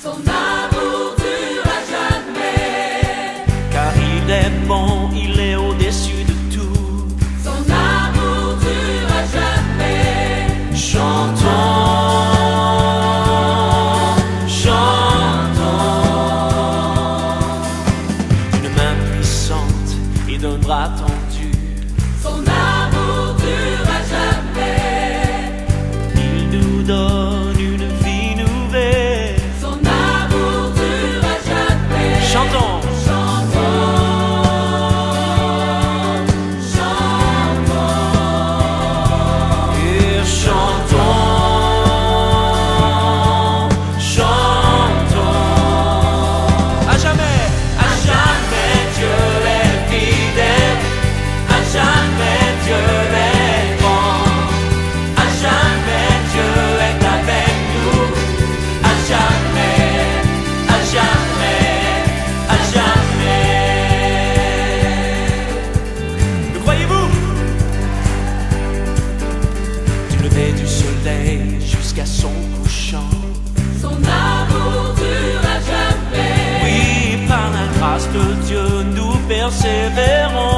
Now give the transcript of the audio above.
Son amour durera jamais. Car il est bon, il est au-dessus de tout. Son amour durera jamais. Chantons, chantons. Une main puissante, il donnera tendu. Son amour durera jamais. Il nous donne une vie nouvelle. Son amour durera jamais. Chantons. Et chantons, chantons. À jamais Dieu est fidèle. À jamais Dieu est bon. À jamais Dieu est avec nous. À jamais, à jamais, à jamais. Le croyez-vous? Du lever du soleil jusqu'à son couchant. Son amour durera jamais. Oui, par la grâce de Dieu, nous persévérons.